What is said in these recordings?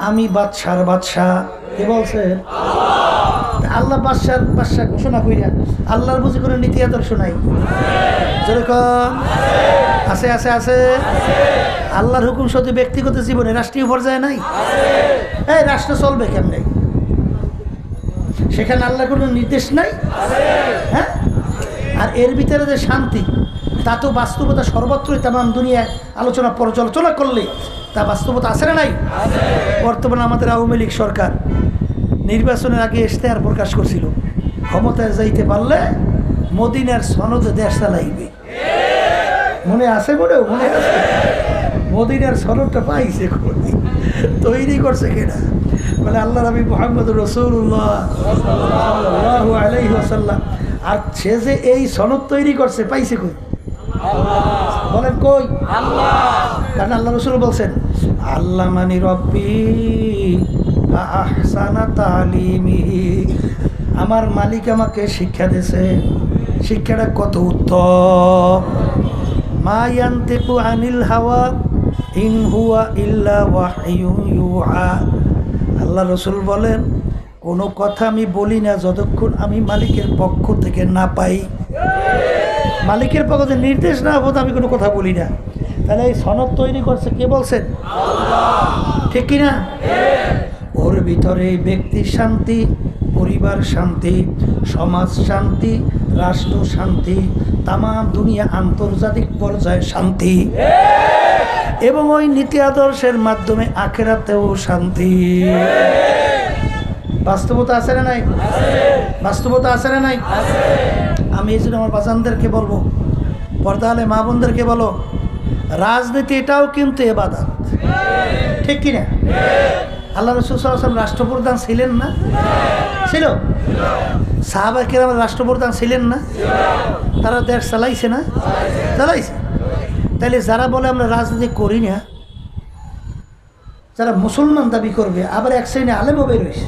আমি বাদশার বাদশাহ। কে বলছেন? আল্লাহ বাদশার বাদশাহ ঘোষণা কইরা আল্লাহর বুঝি কোনো নীতি আদর্শ নাই? যেরকম আছে আছে আছে আল্লাহর হুকুম শুধু ব্যক্তিগত জীবনে, রাষ্ট্রীয় পর্যায়ে নাই। এই রাষ্ট্র চলবে কেমনে? সেখানে আল্লাহর কোনো নির্দেশ নাই। হ্যাঁ, আর এর ভিতরে যে শান্তি, তা তো বাস্তবতা সর্বত্রই তামাম দুনিয়ায় আলোচনা পর্যালোচনা করলে তা বাস্তবতা আছে না নাই? বর্তমানে আমাদের আওয়ামী লীগ সরকার নির্বাচনের আগে ইশতেহার প্রকাশ করছিল, ক্ষমতায় যাইতে পারলে মদিনার সনদে দেশ চালাইবে। মনে আছে? মনে আছে? মদিনার সনদটা পাইছে, তৈরি করছে কেনা? মানে আল্লাহ নবী মুহাম্মদ রাসূলুল্লাহ সাল্লাল্লাহু আলাইহি ওয়াসাল্লাম। আর সে যে এই সনদ তৈরি করছে পাইছে কই? বলেন কই? আল্লাহ। কারণ আল্লাহ রাসূল বলছেন, আল্লামানি রব্বি আহসানা তালিমিহি, আমার মালিক আমাকে শিক্ষা দিয়েছে, শিক্ষাটা কত উত্তম। মা ইয়ানতিকু আনিল হাওয়া ইন হুয়া ইল্লা ওয়াহয়ুন ইউহা। আল্লাহ রাসূল বলেন, কোনো কথা আমি বলি না যতক্ষণ আমি মালিকের পক্ষ থেকে না পাই। মালিকের পক্ষ থেকে নির্দেশ না হতো আমি কোনো কথা বলি না। তাহলে এই সনদ তৈরি করছে কে বলছেন? আল্লাহ। ঠিক কিনা? ওর ভিতরে ব্যক্তির শান্তি, পরিবার শান্তি, সমাজ শান্তি, রাষ্ট্র শান্তি, তামাম দুনিয়া আন্তর্জাতিক পর্যায়ে শান্তি, এবং ওই নীতি আদর্শের মাধ্যমে আখিরাতেও শান্তি। বাস্তবতা আছে না নাই? বাস্তবতা আছে না নাই? আমি এই জন্য আমার বাজানদেরকে বলবো, পর্দা আলে মা বোনদেরকে বলো, রাজনীতি এটাও কিন্তু ইবাদত। ঠিক কিনা? আল্লাহ রাসূল সাল্লাল্লাহু আলাইহি ওয়াসাল্লাম রাষ্ট্রপ্রধান ছিলেন না? ছিল। সাহাবা কিরাম রাষ্ট্রপ্রধান ছিলেন না? তারা দেশ চালাইছে না? চালাইছে। তাহলে যারা বলে আমরা রাজনীতি করি না, যারা মুসলমান দাবি করবে, আবার এক শ্রেণী আলেমও বের হয়েছে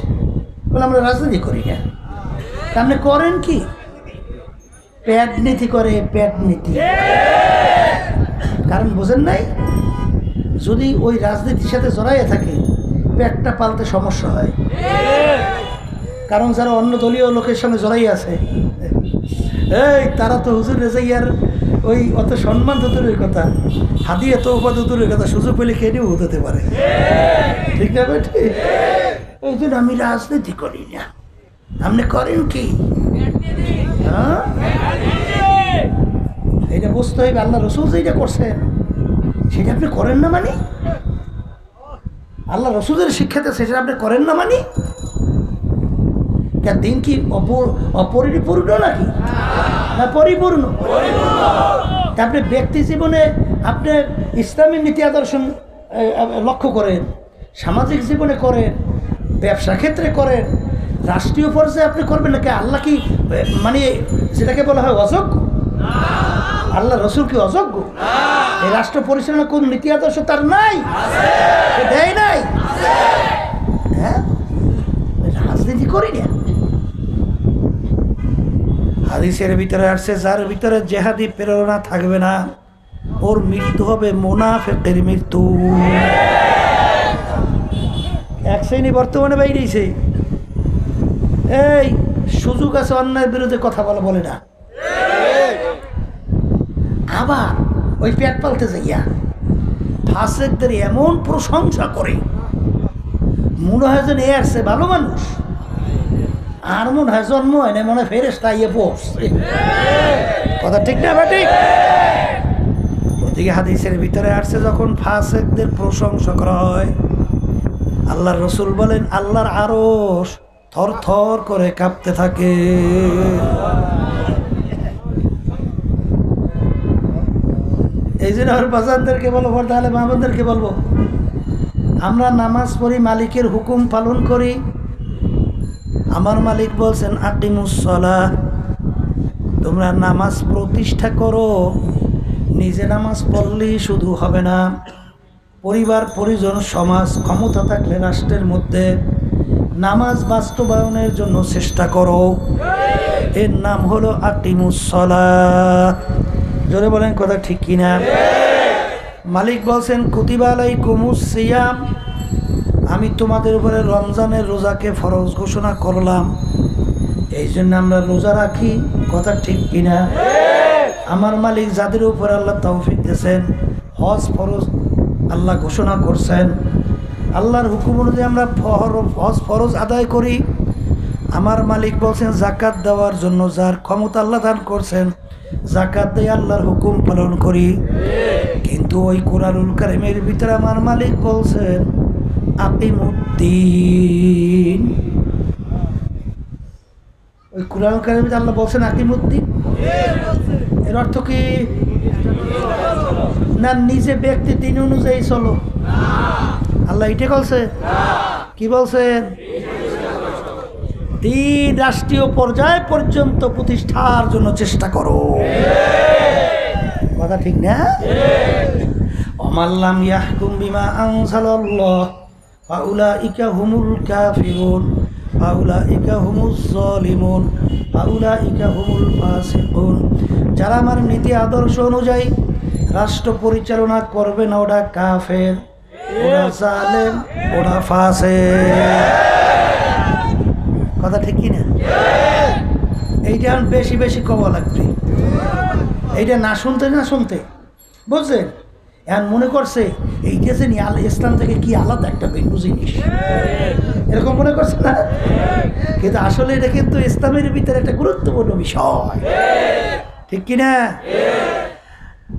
বলে আমরা রাজনীতি করি না। আপনি করেন কি? পেট নীতি করে, পেট নীতি। কারণ বোঝেন নাই, যদি ওই রাজনীতির সাথে জড়াইয়া থাকে পেটটা পালতে সমস্যা হয়। কারণ যারা অন্য দলীয় লোকের সঙ্গে জড়াই আছে, এই তারা তো হুজুর রেজাইয়ার ওই অত সম্মান তো দূরের কথা, হাদিয়া তো উপাধি দূরের কথা, সুযোগ পেলে কেটেও হতে পারে। ঠিক না বেটি? এই জন্য আমি রাজনীতি করি না। আপনি করেন কি? হ্যাঁ, এটা বুঝতে হইবে। আল্লাহ রাসূল যেটা করছেন সেটা আপনি করেন না মানে? আল্লাহ রাসূলের শিক্ষাতে সেটা আপনি করেন না মানে? দিন কি অপরিপূর্ণ নাকি? না পরিপূর্ণ? আপনি ব্যক্তি জীবনে আপনি ইসলামী নীতি আদর্শ লক্ষ্য করেন, সামাজিক জীবনে করেন, ব্যবসা ক্ষেত্রে করেন, রাষ্ট্রীয় পর্যায়ে আপনি করবেন নাকি? আল্লাহ কি মানে যেটাকে বলা হয় অযোগ্য? আল্লাহ রাসূল কি অযোগ্য? এই রাষ্ট্র পরিচালনা কোন নীতি আদর্শ তার নাই? দেয় নাই? হ্যাঁ, রাজনীতি করি না। হাদিসের ভিতরে আসছে, যার ভিতরে জেহাদি প্রেরণা থাকবে না ওর মৃত্যু হবে মুনাফিকের মৃত্যু। এক শ্রেণী বর্তমানে বাইরেছে, এই সুযোগ আছে অন্যায়ের বিরুদ্ধে কথা বলে না, আবার ওই পেট পালতে যাইয়া ফাসেকদের এমন প্রশংসা করে মনে হয় যেন এ আসছে ভালো মানুষ, আর মনে হয় জন্ম হয় না, মনে হয় ফেরেশতা ইয়ে পড়ছে। কথা ঠিক না? ঠিক। ওদিকে হাদিসের ভিতরে আসছে, যখন ফাসেকদের প্রশংসা করা হয়, আল্লাহর রাসূল বলেন আল্লাহর আরশ থর থর করে কাঁপতে থাকে। এই জন্য আমার বাজানদেরকে বলবো, তাহলে মা বোনদেরকে বলবো, আমরা নামাজ পড়ি, মালিকের হুকুম পালন করি। আমার মালিক বলছেন আকিমুস সালাহ, তোমরা নামাজ প্রতিষ্ঠা করো। নিজে নামাজ পড়লেই শুধু হবে না, পরিবার পরিজন সমাজ ক্ষমতা থাকলে রাষ্ট্রের মধ্যে নামাজ বাস্তবায়নের জন্য চেষ্টা করো। এর নাম হলো আকিমুস সালাহ। জোরে বলেন কথা ঠিক কিনা? মালিক বলছেন কুতিবা আলাইকুমুস সিয়াম, আমি তোমাদের উপরে রমজানের রোজাকে ফরজ ঘোষণা করলাম, এই জন্য আমরা রোজা রাখি। কথা ঠিক কিনা? আমার মালিক যাদের উপর আল্লাহ তৌফিক দিয়েছেন, হজ ফরজ আল্লাহ ঘোষণা করছেন, আল্লাহর হুকুম অনুযায়ী আমরা হজ ফরজ আদায় করি। আমার মালিক বলছেন জাকাত দেওয়ার জন্য যার ক্ষমতা আল্লাহ দান করছেন, জাকাত দিয়ে আল্লাহর হুকুম পালন করি। কিন্তু ওই কোরআনুল কারীমের ভিতরে আমার মালিক বলছেন আকিমুদ্দিন। ওই কোরআনুল কারীমের ভিতরে আল্লাহ বলছেন আকিমুদ্দিন। এর অর্থ কি? না নিজে ব্যক্তি দিন অনুযায়ী চলো, আল্লাহ এটা বলছে? কি বলছেন? দিন রাষ্ট্রীয় পর্যায় পর্যন্ত প্রতিষ্ঠার জন্য চেষ্টা করো। কথা ঠিক না? ওমাল্লাম ইয়াহকুম বিমা আনজালাল্লাহ ফাউলাইকা হুমুল কাফিরুন ফাউলাইকা হুমুজ জালিমুন ফাউলাইকা হুমুল ফাসিকুন। যারা আমার নীতি আদর্শ অনুযায়ী রাষ্ট্র পরিচালনা করবে না, ওরা কাফের, ওরা জালেম, ওরা ফাসিক। কথা ঠিক কিনা? এইটা বেশি বেশি কওয়া লাগবে। এইটা না শুনতে বুঝছেন? এখন মনে করছে এইটা যে ইসলাম থেকে কি আলাদা একটা ভিন্ন জিনিস, এরকম মনে করছে না? কিন্তু আসলে এটা কিন্তু ইসলামের ভিতরে একটা গুরুত্বপূর্ণ বিষয়, ঠিক কিনা?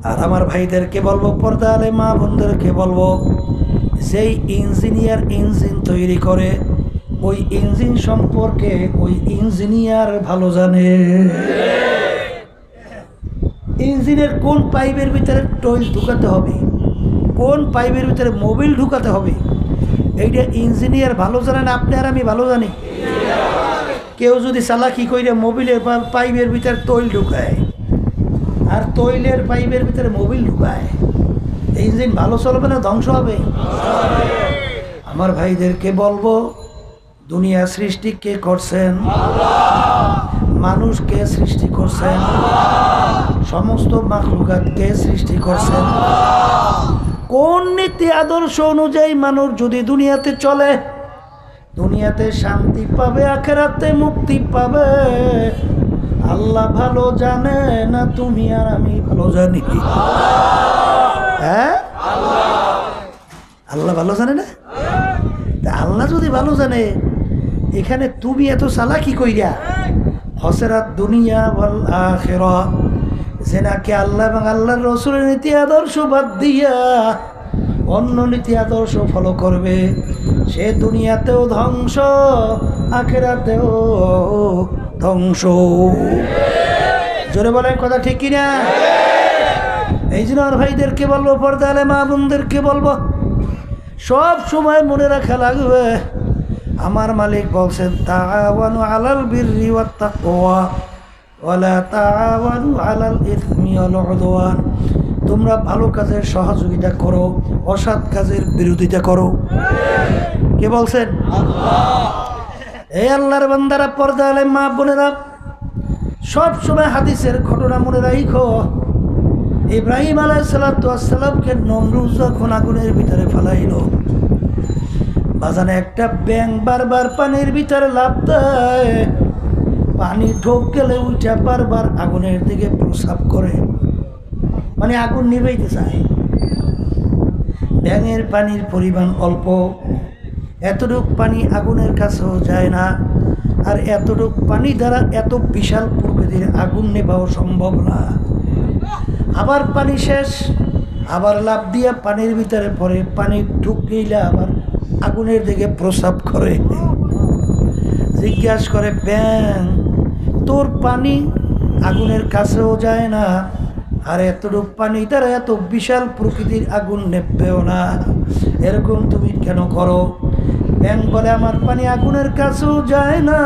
আর আমার ভাইদেরকে বলবো, পর্দা আলে মা বোনদেরকে বলবো, যেই ইঞ্জিনিয়ার ইঞ্জিন তৈরি করে ওই ইঞ্জিন সম্পর্কে ওই ইঞ্জিনিয়ার ভালো জানে। ইঞ্জিনের কোন পাইপের ভিতরে টয়েল ঢুকাতে হবে, কোন পাইপের ভিতরে মোবিল ঢুকাতে হবে, এইটা ইঞ্জিনিয়ার ভালো জানেন, আপনি আর আমি ভালো জানি। কেউ যদি চালাকি কইরে মোবিলের পাইপের ভিতরে তৈল ঢুকায় আর তৈলের পাইপের ভিতরে মোবিল ঢুকায়, ইঞ্জিন ভালো চলবে না ধ্বংস হবে? আমার ভাইদেরকে বলবো, দুনিয়া সৃষ্টি কে করছেন? মানুষ কে সৃষ্টি করছেন? সমস্ত মাখলুকাত কে সৃষ্টি করছেন? কোন নীতি আদর্শ অনুযায়ী মানুষ যদি দুনিয়াতে চলে, দুনিয়াতে শান্তি পাবে, আখিরাতে মুক্তি পাবে, আল্লাহ ভালো জানে না তুমি আর আমি ভালো জানি? হ্যাঁ, আল্লাহ ভালো জানে না? আল্লাহ যদি ভালো জানে, এখানে তুমি এত চালাকি কইরা খসরাত দুনিয়া ওয়াল আখিরা, যে নাকি আল্লাহ এবং আল্লাহর রাসূলের নীতি আদর্শ বাদ দিয়া অন্য নীতি আদর্শ ফলো করবে, সে দুনিয়াতেও ধ্বংস, আখিরাতেও ধ্বংস। জোরে বলেন কথা ঠিক কিনা? এই জন্য আর ভাইদেরকে বলবো, পর্দা আলে মা বোনদেরকে বলবো, সব সময় মনে রাখা লাগবে, আমার মালিক বলছেন তাআওয়ানু আলাল বিররি ওয়াত তাকওয়া ওয়ালা তাআওয়ানু আলাল ইসমি ওয়াল উদওয়ান। তোমরা ভালো কাজের সহযোগিতা করো, অসৎ কাজের বিরোধিতা করো। কে বলছেন? আল্লাহ। এই আল্লাহর বান্দারা, পর্দা আলে মা বোনেরা, সব সময় হাদিসের ঘটনা মনে রাখো। ইব্রাহিম আলাইহিস সালাতু ওয়াস সালামকে নমরুদ যখন আগুনের ভিতরে ফেলাইল, বাজানে একটা ব্যাঙ বারবার পানির ভিতরে লাফ দেয়, পানি ঢোক গেলে উঠে বারবার আগুনের দিকে প্রস্রাব করে, মানে আগুন নিভাইতে চায়। ব্যাঙের পানির পরিমাণ অল্প, এতটুক পানি আগুনের কাছেও যায় না, আর এতটুক পানি দ্বারা এত বিশাল প্রকৃতির আগুন নেভাও সম্ভব না। আবার পানি শেষ, আবার লাফ দিয়া পানির ভিতরে পড়ে, পানি ঢুক গেলে আবার আগুনের দিকে প্রস্রাব করে। জিজ্ঞাসা করে, ব্যাঙ তোর পানি আগুনের কাছেও যায় না, আর এতটুকু পানি দ্বারা এত বিশাল প্রকৃতির আগুন নেবেও না, এরকম তুমি কেন করো? ব্যাঙ বলে, আমার পানি আগুনের কাছেও যায় না,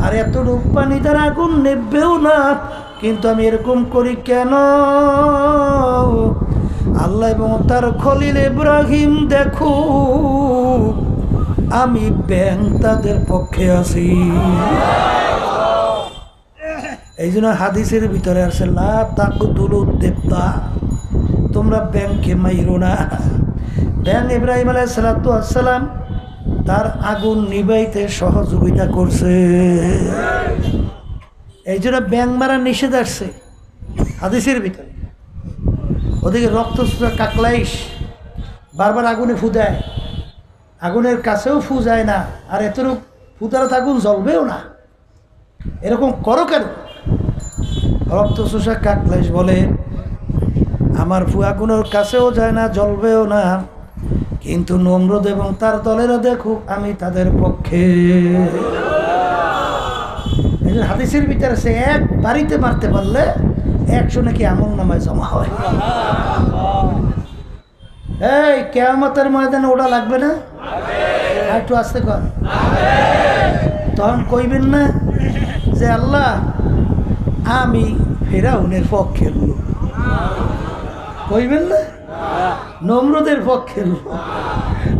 আর এতটুকু পানি দ্বারা আগুন নেবেও না, কিন্তু আমি এরকম করি কেন? আল্লাহ এবং তার খলিল ইব্রাহিম দেখো, আমি ব্যাঙ তাদের পক্ষে আছি। এই জন্য হাদিসের ভিতরে আছে, লা তাকতুলু দেবতা, তোমরা ব্যাঙকে মাইরো না। ব্যাং ইব্রাহিম আলাইহিস সালাম তার আগুন নিবাইতে সহযোগিতা করছে। এই জন্য ব্যাং মারা নিষেধ আসছে হাদিসের ভিতরে। ওদিকে রক্তচোষা কাকলাইশ বারবার আগুনে ফু দেয়, আগুনের কাছেও ফু যায় না, আর এতটুকু ফুতারা আগুন জ্বলবেও না। এরকম করো কেন? রক্তচোষা কাকলাইশ বলে, আমার ফু আগুনের কাছেও যায় না, জ্বলবেও না, কিন্তু নমরুদ এবং তার দলেরা দেখুক আমি তাদের পক্ষে। হাদিসের ভিতরে সে এক বাড়িতে মারতে পারলে 100 নাকি আমল নামায় জমা হয়। এই কিয়ামতের ময়দানে ওটা লাগবে না? একটু আসতে কর। তখন কইবেন না যে আল্লাহ আমি ফেরাউনের পক্ষের লোক, কইবেন না নমরুদের পক্ষের লোক।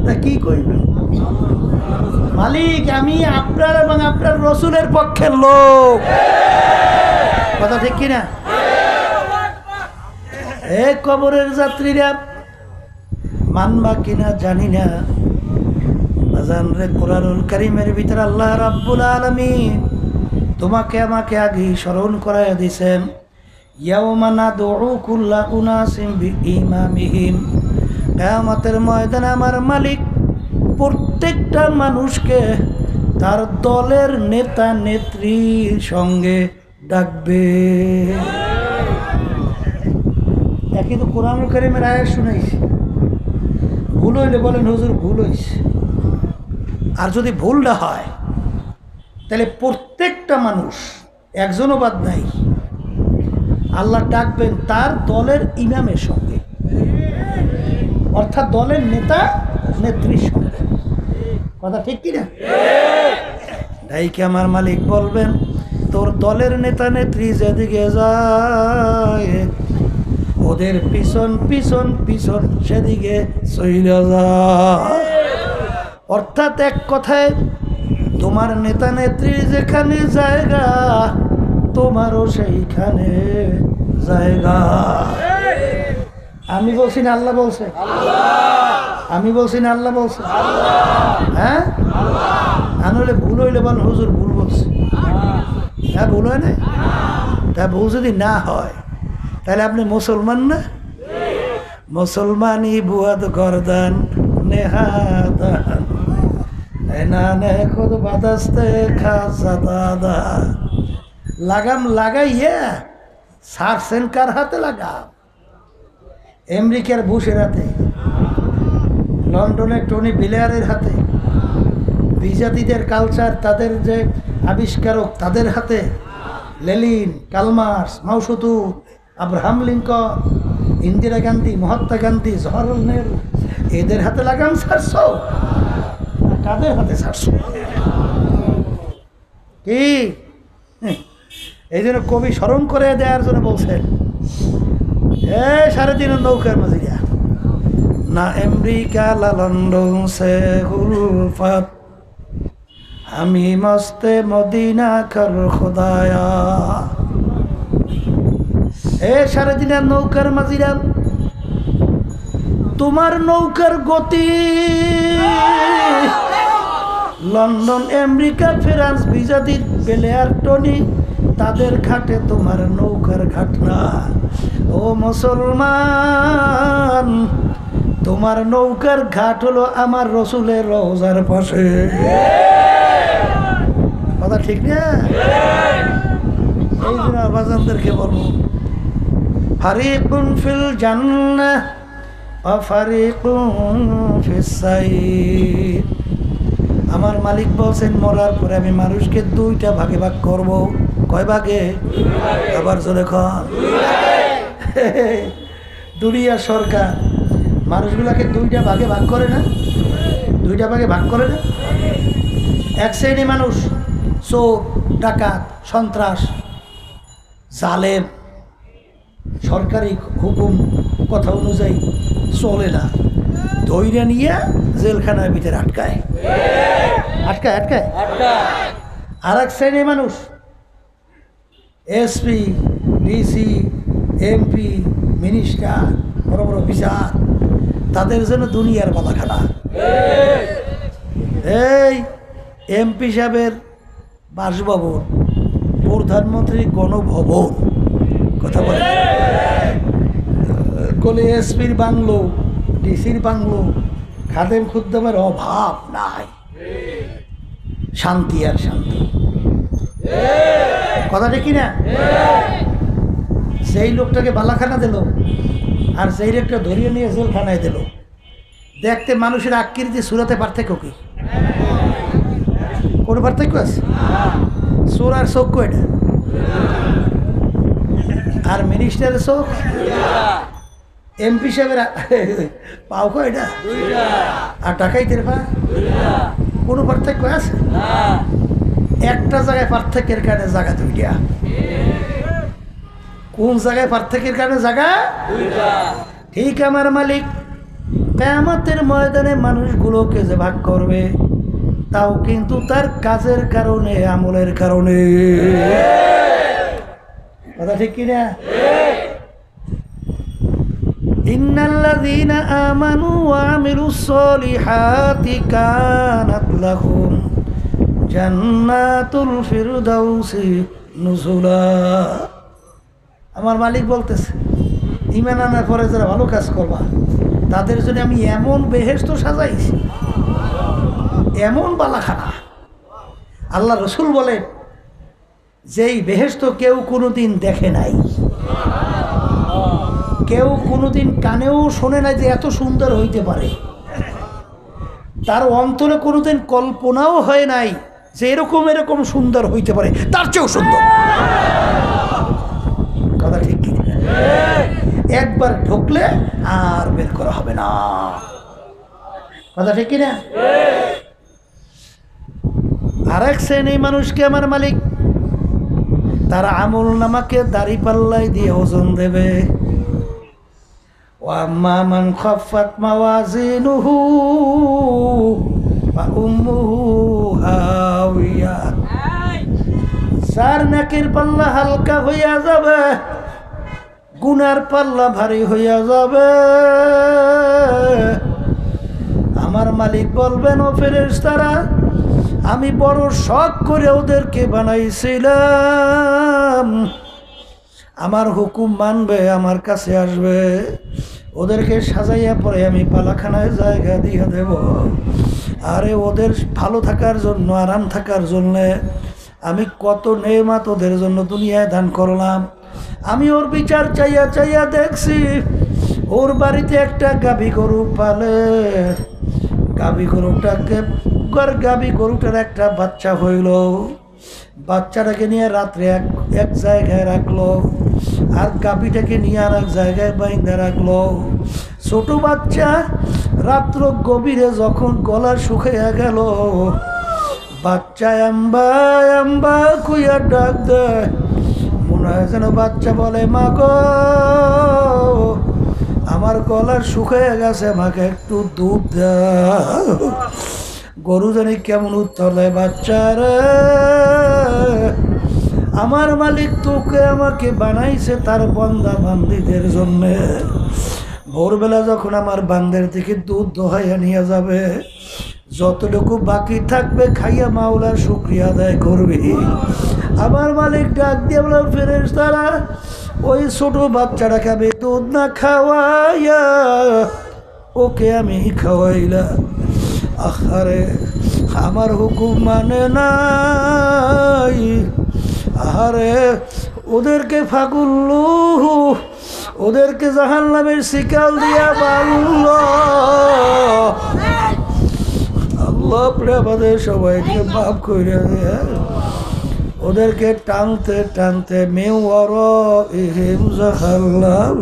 তা কি কইবেন? মালিক আমি আপনার এবং আপনার রসুলের পক্ষের লোক। কথা ঠিক কিনা? এ কবরের যাত্রীরা মানবা কিনা জানি না, বাজান রে কোরআনুল কারীমের ভিতরে আল্লাহ রাব্বুল আলামিন তোমাকে আমাকে আগে স্মরণ করাইয়া দিয়েছেন, ইয়াউমা নাদউ কুল্লা উনাসিম বিইমামিহিম। কিয়ামতের ময়দানে আমার মালিক প্রত্যেকটা মানুষকে তার দলের নেতা নেত্রীর সঙ্গে ডাকবে। একই তো কোরআনুল কারীমের আয়াত শুনাইছি, ভুল হইলে বলেন হুজুর ভুল হয়েছে। আর যদি ভুলটা হয় তাহলে প্রত্যেকটা মানুষ একজনও বাদ নাই, আল্লাহ ডাকবেন তার দলের ইমামের সঙ্গে, অর্থাৎ দলের নেতা নেত্রীর সঙ্গে। কথা ঠিক কিনা? ডাইকে আমার মালিক বলবেন তোর দলের নেতা নেত্রী যেদিকে যায় ওদের পিছন পিছন পিছন সেদিকে চইলা যায়। অর্থাৎ এক কথায় তোমার নেতা নেত্রীর যেখানে জায়গা তোমারও সেইখানে জায়গা। আমি বলছি না আল্লাহ বলছে? আমি বলছি না আল্লাহ বলছে? হ্যাঁ, আনলে ভুল হইলে বল হুজুর ভুল বলছে। হ্যাঁ ভুল হয় না? তা ভুল যদি না হয় তাহলে আপনি মুসলমান না? মুসলমানি বুয়াদ গরদান নেহাদান এনানে খুদ বাদাস্তে খাসা দাদা। লাগাম লাগাইয়া সারছেন কার হাতে? লাগাম আমেরিকার বুশের হাতে, লন্ডনের টনি ব্লেয়ারের হাতে, বিজাতিদের কালচার তাদের যে আবিষ্কারক তাদের হাতে, Lenin, Chalmers, Mao Tse-tung, Abraham Lincoln, Indira Gandhi, Mahatma Gandhi, Jawaharlal Nehru, এদের হাতে লাগাম ছাড়ছ? কাদের হাতে ছাড়ছ? কি এই জন্য কবি স্মরণ করে দেওয়ার জন্য বলছেন, এ 3.5 নৌকার মাঝিরা না আমেরিকা লা লন্ডন সে হুলফাত আমি মস্তে মদিনা কর খোদায়া। এ 3.5 নৌকার মাঝিরা তোমার নৌকার গতি লন্ডন, আমেরিকা, ফ্রান্স, বিজাতির প্লেয়ার টনি তাদের ঘাটে তোমার নৌকার ঘাট না। ও মুসলমান তোমার নৌকার ঘাট হলো আমার রসুলের রওজার পাশে। কথা ঠিক না? এই জন্য বাজানদেরকে বলবো ফারিকুন ফিল জান্নাহ ওয়া ফারিকুন ফিস সাইর। আমার মালিক বলছেন মরার পরে আমি মানুষকে 2টা ভাগে ভাগ করব। কয় ভাগে? আবার জোরে কর। দুনিয়া সরকার মানুষগুলাকে 2টা ভাগে ভাগ করে না? 2টা ভাগে ভাগ করে না? এক শ্রেণী মানুষ চোর, ডাকাত, সন্ত্রাস, জালেম, সরকারি হুকুম কথা অনুযায়ী চলে না, ধৈর্য নিয়ে জেলখানার ভিতরে আটকায়। আর এক শ্রেণী মানুষ এসপি, ডিসি, এমপি, মিনিস্টার, বড় বড় বিচার তাদের জন্য দুনিয়ার বালাখানা। এই এমপি সাহেবের বাসভবন, প্রধানমন্ত্রীর গণভবন, কথা বলে কলে এসপির বাংলো, ডিসির বাংলো, খাদেম খুদ্দমের অভাব নাই, শান্তি আর শান্তি। কথাটা কি না? সেই লোকটাকে বালাখানা দিল আর সেই লোকটা ধরিয়ে নিয়ে জেলখানায় দিল। দেখতে মানুষের আকৃতি সুরাতে পার্থক্য কি? কোনো পার্থক্য আছে? সুর আর চোখ কয়টা? আর মিনিস্টারের চোখ, এমপি সাহেবের পাও কয়টা? আর ডাকাইতের পা? কোনো পার্থক্য আছে? একটা জায়গায় পার্থক্যের কারণে জায়গা দুইটা। কোন জায়গায় পার্থক্যের কারণে জায়গা? ঠিক আমার মালিক কিয়ামতের ময়দানে মানুষগুলোকে যে ভাগ করবে, তাও কিন্তু তার কাজের কারণে, আমলের কারণে। কথা ঠিক কিনা? ইন্নাল্লাযীনা আমানু ওয়া আমিলুস সলিহাতি কানাত লাহুম জান্নাতুল ফিরদাউসি নুজুলা। আমার মালিক বলতেছে, ঈমান আনার পরে যারা ভালো কাজ করবা তাদের জন্য আমি এমন বেহেশত সাজাইছি, এমন বালাখানা। আল্লাহ রসুল বলেন, যেই বেহেশত কেউ কোনোদিন দেখে নাই, কেউ কোনোদিন কানেও শোনে নাই যে এত সুন্দর হইতে পারে, তার অন্তরে কোনোদিন কল্পনাও হয় নাই যে এরকম এরকম সুন্দর হইতে পারে, তার চেয়েও সুন্দর। কথা ঠিক কি? একবার ঢুকলে আর বের করা হবে না। কথা ঠিক কিনা? আর এক শ্রেণী মানুষকে আমার মালিক তার আমল নামাকে দাড়ি পাল্লাই দিয়ে ওজন দেবে। ওয়াম্মা মান খাফফাত মাওয়াজিনুহু ফা উম্মুহু হাওিয়া। যার নাকের পাল্লা হালকা হইয়া যাবে, গুনার পাল্লা ভারী হইয়া যাবে, আমার মালিক বলবেন, ও ফেরেশতারা, আমি বড় শখ করে ওদেরকে বানাইছিলাম, আমার হুকুম মানবে, আমার কাছে আসবে, ওদেরকে সাজাইয়া পরে আমি পালাখানায় জায়গা দিয়ে দেব। আরে ওদের ভালো থাকার জন্য, আরাম থাকার জন্যে আমি কত নেয়ামত ওদের জন্য দুনিয়ায় দান করলাম। আমি ওর বিচার চাইয়া চাইয়া দেখছি, ওর বাড়িতে একটা গাভী গরু পালে, গাভী গরুটার একটা বাচ্চা হইল, বাচ্চাটাকে নিয়ে রাত্রে এক জায়গায় রাখলো, আর গাভীটাকে নিয়ে আর এক জায়গায় বাইন্ধা রাখলো। ছোট বাচ্চা রাত্র গভীরে যখন গলা শুকাইয়া গেল, বাচ্চা এম্বা এম্বা কুইয়া ডাক দেয়, মনে হয় যেন বাচ্চা বলে, মা গো, আমার গলা শুকাইয়া গেছে, আমাকে একটু দুধ দাও। গরু জানি কেমন উত্তর দেয়, বাচ্চা রে, আমার মালিক তোকে আমাকে বানাইছে তার বান্দা বান্দীদের জন্যে। ভোরবেলা যখন আমার বান্দের থেকে দুধ দোহাইয়া নিয়ে যাবে, যতটুকু বাকি থাকবে খাইয়া মাওলার শুকরিয়া আদায় করবি। আমার মালিক ডাক দিয়ে বলে, ফেরেশতারা, ওই ছোট বাচ্চাটাকে আমি দুধ না খাওয়াইয়া ওকে আমি খাওয়াইলাম। আহারে, আমার হুকুম মানে নাই। আহারে, ওদেরকে ফাগুল্লু, ওদেরকে জাহান্নামের শিকাল দিয়া বাংল। আল্লাহ আমাদের সবাইকে মাফ করে দেয়। ওদেরকে টানতে টানতে জাহান্নাম,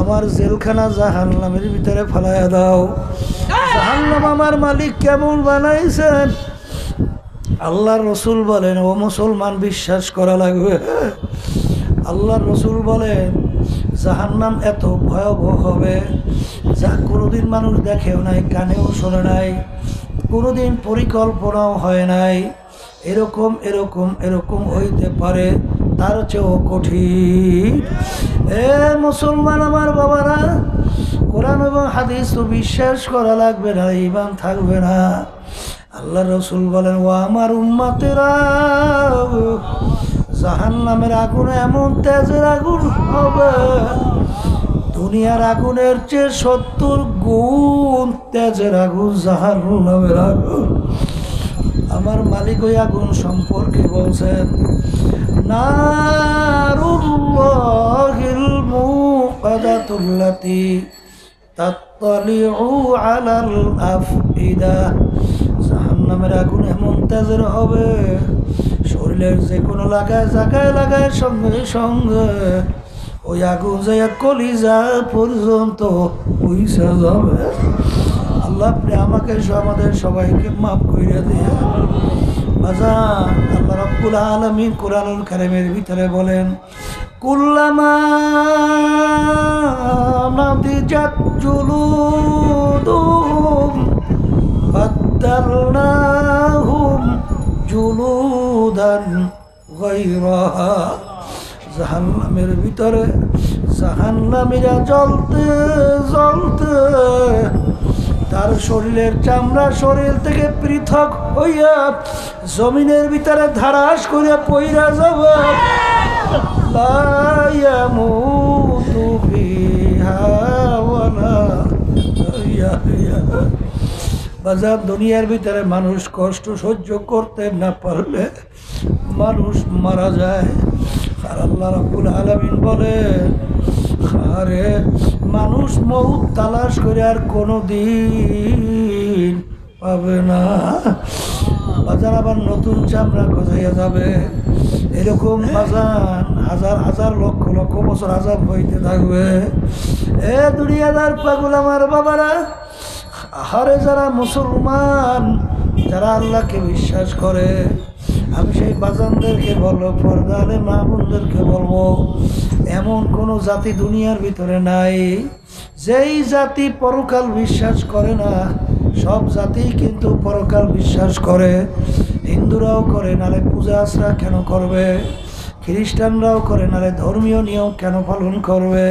আমার জেলখানা জাহান্নামের ভিতরে ফেলাইয়া দাও। জাহান্নাম আমার মালিক কেমন বানাইছেন, আল্লাহর রসুল বলেন, ও মুসলমান বিশ্বাস করা লাগবে। আল্লাহর রসুল বলেন, জাহান্নাম এত ভয়াবহ হবে যা কোনোদিন মানুষ দেখেও নাই, কানেও শোনে নাই, কোনোদিন পরিকল্পনাও হয় নাই। এরকম এরকম এরকম হইতে পারে, তার চেয়েও কঠিন। এ মুসলমান আমার বাবারা, কোরআন এবং হাদিস তো বিশ্বাস করা লাগবে না, ঈমান থাকবে না। আল্লাহ রসুল বলেন, ও আমার উম্মতেরা, জাহান্নামের আগুন এমন তেজের আগুন হবে, দুনিয়ার আগুনের চেয়ে 70 গুণ তেজের আগুন জাহান্নামের আগুন। আমার মালিক ওই আগুন সম্পর্কে বলছেন, নারুল্লাহিল মুকাদাতুল্লাতী তাত্তালিউ আলাল আফইদা। জাহান্নামের আগুন এমন তেজের হবে, শরীরের যে কোনো জায়গায় সঙ্গে সঙ্গে ওই আগুন যাইয়া কলিজা পর্যন্ত পৌঁছে যাবে। আল্লাহ আপনি আমাকে আমাদের সবাইকে মাফ কইরা দিয়ে বাজান। আল্লাহ রাব্বুল আলামিন কোরআনুল কারীমের ভিতরে বলেন, কুল্লামা নাদিজাত জুলুদুহুম বাদদালনাহুম জুলুদান গায়রাহা। জাহান্নামের ভিতরে জাহান্নামীরা জ্বলতে জ্বলতে তার শরীরের চামড়া শরীর থেকে পৃথক হইয়া জমিনের ভিতরে ধারাস করিয়া পইরা যাবে। লা ইয়ামুতু ফিহা ওয়ালা ইয়াহইয়া। বাজার দুনিয়ার ভিতরে মানুষ কষ্ট সহ্য করতে না পারলে মানুষ মারা যায়। আর আল্লাহ রাব্বুল আলামিন বলে, আরে মানুষ মউত তালাশ করে আর কোনো দিন পাবে না। বাজার আবার নতুন চামড়া গজাইয়া যাবে। এরকম বাজান হাজার হাজার লক্ষ লক্ষ বছর আযাব হইতে থাকবে। এ দুনিয়াদার পাগল আমার বাবারা, আহারে যারা মুসলমান, যারা আল্লাহকে বিশ্বাস করে, আমি সেই বাজানদেরকে বলবো, পর্দালে মা বোনদেরকে বলবো, এমন কোনো জাতি দুনিয়ার ভিতরে নাই যেই জাতি পরকাল বিশ্বাস করে না। সব জাতি কিন্তু পরকাল বিশ্বাস করে। হিন্দুরাও করে, নালে পূজা আশ্রা কেন করবে? খ্রিস্টানরাও করে, নালে ধর্মীয় নিয়ম কেন পালন করবে?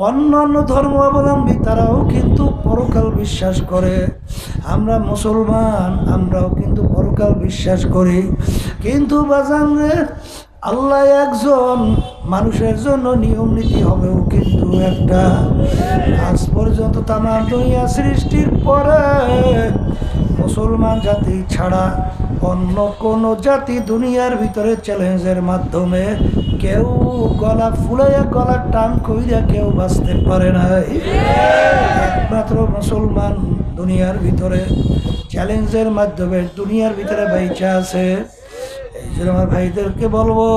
অন্যান্য ধর্মাবলম্বী তারাও কিন্তু পরকাল বিশ্বাস করে। আমরা মুসলমান, আমরাও কিন্তু পরকাল বিশ্বাস করি। কিন্তু বাজান রে, আল্লাহ একজন, মানুষের জন্য নিয়ম নীতি হবেও কিন্তু একটা। আজ পর্যন্ত তামাম দুনিয়া সৃষ্টির পরে মুসলমান জাতি ছাড়া অন্য কোন জাতি দুনিয়ার ভিতরে চ্যালেঞ্জের মাধ্যমে কেউ গলা ফুলাইয়া গলা টান কইরা কেউ বাঁচতে পারে নাই। একমাত্র মুসলমান দুনিয়ার ভিতরে চ্যালেঞ্জের মাধ্যমে দুনিয়ার ভিতরে বাইচা আছে। এই জন্য আমার ভাইদেরকে বলবো,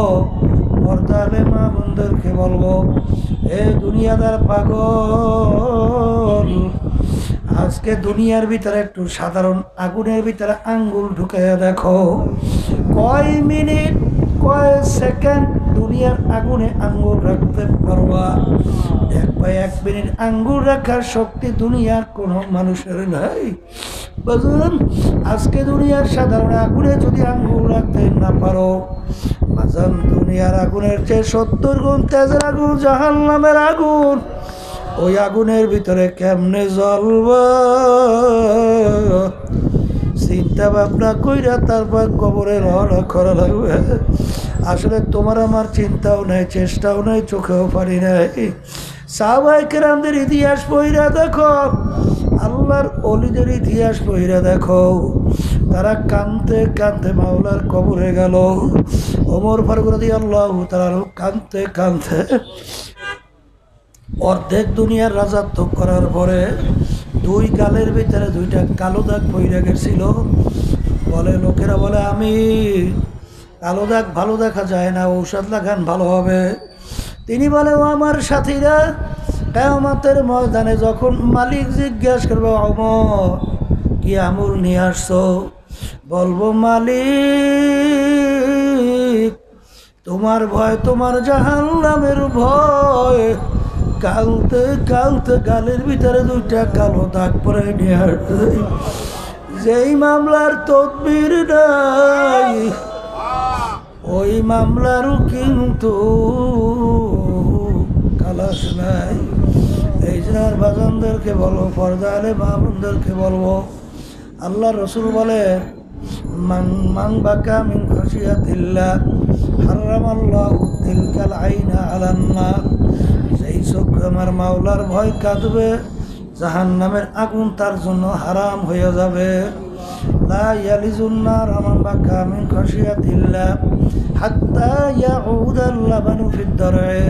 পর্দালে মা বোনদেরকে বলবো, এ দুনিয়াদার পাগল, আজকে দুনিয়ার ভিতরে একটু সাধারণ আগুনের ভিতরে আঙ্গুল ঢুকাইয়া দেখো, কয় মিনিট কয় সেকেন্ড দুনিয়ার আগুনে আঙ্গুল রাখতে পারবা? দেখবা 1 মিনিট আঙ্গুল রাখার শক্তি দুনিয়ার কোনো মানুষের নাই। বুঝলেন? আজকে দুনিয়ার সাধারণ আগুনে যদি আঙ্গুল রাখতে না পারো, বাজান দুনিয়ার আগুনের চেয়ে 70 গুণ তেজের আগুন জাহান্নামের আগুন, ওই আগুনের ভিতরে কেমনে জ্বলবা? চিন্তা ভাবনা কইরা তারপর কবরে রওনা করা লাগবে। আসলে তোমার আমার চিন্তাও নাই, চেষ্টাও নাই, চোখেও পারি নাই। সাহাবায়ে কেরামদের ইতিহাস পড়িয়া দেখো, আল্লাহর ওলিদের ইতিহাস পড়িয়া দেখো, তারা কাঁদতে কাঁদতে মাওলার কবরে গেল। ওমর ফারুক রাদিয়াল্লাহু তাআলা কাঁদতে কাঁদতে অর্ধেক দুনিয়ার রাজত্ব করার পরে 2 গালের ভিতরে 2টা কালো দাগ পইরা গেছিল। বলে, লোকেরা বলে, আমি কালো দাগ ভালো দেখা যায় না, ঔষধ লাগান ভালো হবে। তিনি বলে, ও আমার সাথীরা, কিয়ামতের ময়দানে যখন মালিক জিজ্ঞাসা করবে, ওমর কি আমল নিয়ে আসছো? বলবো, মালিক তোমার ভয়, তোমার জাহান্নামের ভয়। কালতে কালতে গালের ভিতরে 2টা কালো দাগ পরে নিয়ে আসছে। যেই মামলার তদবির নাই, ওই মামলারও কিন্তু খালাস নাই। এই যে সিনেমার বাজানদেরকে বলবো, পর্দা আলে মাহবুবদেরকে বলবো, আল্লাহ রসুল বলে মান বাকা মিন খাশিয়াতিল্লাহ হারামাল্লাহু তিলকাল আইনা আলান নার। যেই চোখ আমার মাওলার ভয় কাঁদবে, জাহান্নামের আগুন তার জন্য হারাম হয়ে যাবে। লা ইয়ালিজুন নার মান বাকা মিন খাশিয়াতিল্লাহ হাত্তা ইয়াউদাল লাবানু ফিদ দার'i।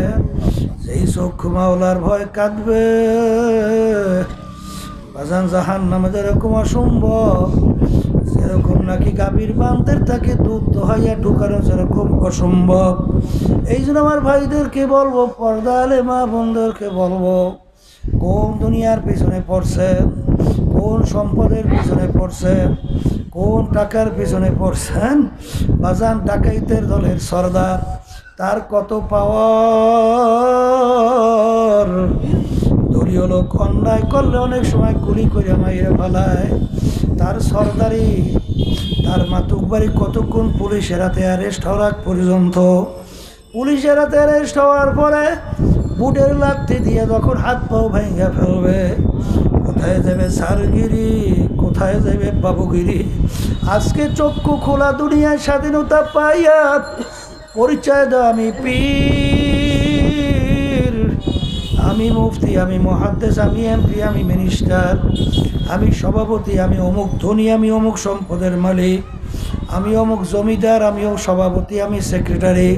যেই চোখ মাওলার ভয় কাঁদবে, বাজান জাহান্নামে যেরকম অসম্ভব, যেরকম নাকি গাভীর বান্তের তাকে দুধ দোহাইয়া ঢুকানো যেরকম অসম্ভব। এই জন্য আমার ভাইদেরকে বলবো, পর্দা আলে মা বোনদেরকে বলবো, কোন দুনিয়ার পিছনে পড়ছেন, কোন সম্পদের পিছনে পড়ছেন, কোন টাকার পিছনে পড়ছেন, বাজান ডাকাইতের দলের সর্দার, তার কত পাওয়ার। দলীয় লোক অন্যায় করলে অনেক সময় গুলি করে মাইরে ফেলায়, তার সর্দারি, তার মাতুকবাড়ি কতক্ষণ পুলিশের হাতে অ্যারেস্ট হওয়ার আগ পর্যন্ত। পুলিশের হাতে অ্যারেস্ট হওয়ার পরে বুটের লাথি দিয়ে যখন হাত পাও ভেঙে ফেলবে, কোথায় যাবে সারগিরি, কোথায় যাবে বাবুগিরি। আজকে চক্ষু খোলা দুনিয়ায় স্বাধীনতা পাইয়া পরিচয় দাও আমি পীর, আমি মুফতি, আমি মুহাদ্দিস, আমি এমপি, আমি মিনিস্টার, আমি সভাপতি, আমি অমুক ধনী, আমি অমুক সম্পদের মালিক, আমি অমুক জমিদার, আমি অমুক সভাপতি, আমি সেক্রেটারি।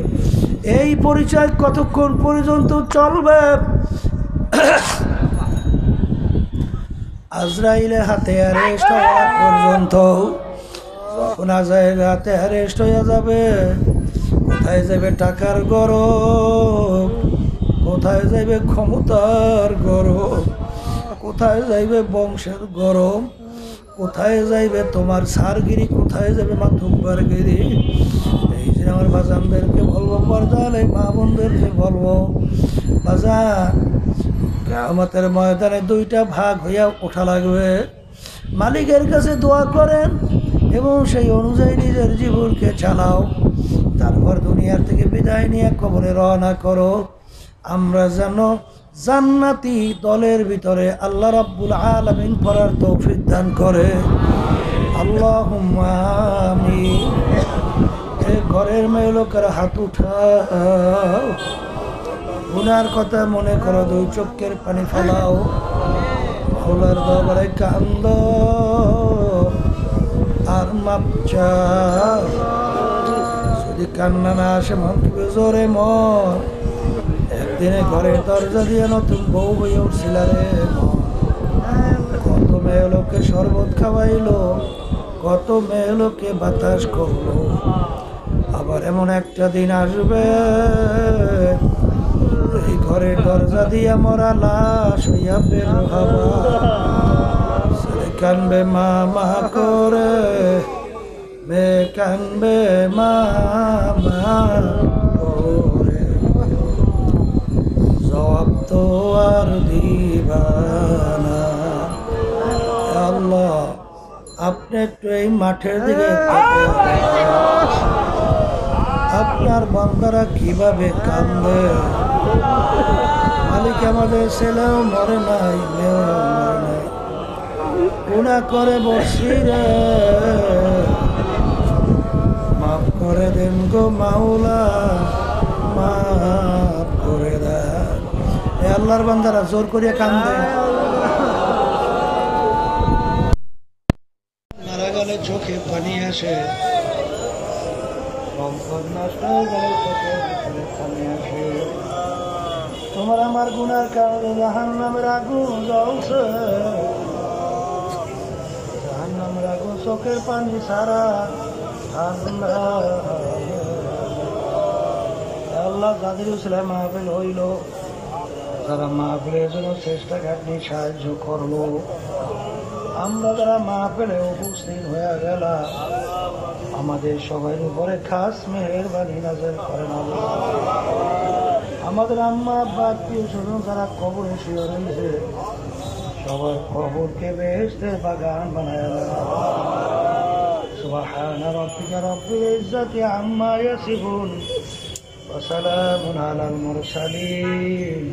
এই পরিচয় কতক্ষণ পর্যন্ত চলবে? আজরাইলের হাতে অ্যারেস্ট হওয়া পর্যন্ত। যখন আজরাইলের হাতে অ্যারেস্ট হয়ে যাবে, কোথায় যাবে টাকার গরব, কোথায় যাইবে ক্ষমতার গরম, কোথায় যাইবে বংশের গরম, কোথায় যাইবে তোমার সারগিরি, কোথায় যাবে মাতুব্বারগিরি। এই যে আমার বাজানদেরকে বলবো, পর্দা আলে মা বোনদেরকে বলবো, বাজান কিয়ামতের ময়দানে দুইটা ভাগ হইয়া ওঠা লাগবে। মালিকের কাছে দোয়া করেন এবং সেই অনুযায়ী নিজের জীবনকে চালাও, তারপর দুনিয়ার থেকে বিদায় নিয়ে কবরে রওনা করো। আমরা যেন জান্নাতি দলের ভিতরে আল্লাহ রাব্বুল আলামিন পড়ার তৌফিক দান করে। আল্লাহুম্মা আমিন। এই ঘরের মেয়ে লোকের হাত উঠাও, গুনার কথা মনে করো, দুই চোখের পানি ফেলাও, মাওলার দরবারে কান্দো আর মাপ চাও। যদি কান্না না আসে মন থেকে জোরে মন। একদিনে ঘরের দরজা দিয়ে নতুন বউ হয়ে উঠছিল রে, কত মেয়ে লোকে শরবত খাওয়াইলো, কত মেয়ে লোকে বাতাস করলো। আবার এমন একটা দিন আসবে, এই ঘরের দরজা দিয়ে মরা লাশ হইয়া বের হবা। ছেলে কানবে মা মা করে, মেয়ে কানবে মা মা করে, জবাব তো আর দিবানা। আল্লাহ আপনি একটু এই মাঠের দিকে আপনার বান্দারা কিভাবে কান্দে। মালিক আমাদের ছেলেও মরে নাই, মেয়েও মরে নাই, গুনাহ করে বসি রে, মাফ করে দেন গো মাওলা, মাফ করে দেন। এ আল্লাহর বান্দারা জোর করিয়া কান্দে। মারা গেলে চোখে পানি আসে, সম্পদ নষ্ট হয়ে গেলে চোখে পানি আসে। তোমার আমার গুনার কারণে জাহান্নামের আগুন জ্বলছে, জাহান্নামের আগুন চোখের পানি ছাড়া ঠান্ডা। আল্লাহ যাদের উসিলা মাহফিল হইল, যারা মাহফিলের জন্য চেষ্টা খাটনি সাহায্য করলো, আমরা যারা মাহফিলে উপস্থিত হয়ে গেলাম, আমাদের সবার উপরে খাস মেহেরবানি নাযিল করেন আল্লাহ। আমাদের আম্মা আব্বা আত্মীয় স্বজন যারা কবরে শুয়ে রয়েছে, সবার কবরকে বেহেশতের বাগান বানায় দাও। সুবহান রাব্বিকা রাব্বিল ইজ্জাতি আম্মা ইয়াসিফুন ওয়া সালামুন আলাল মুরসালিন।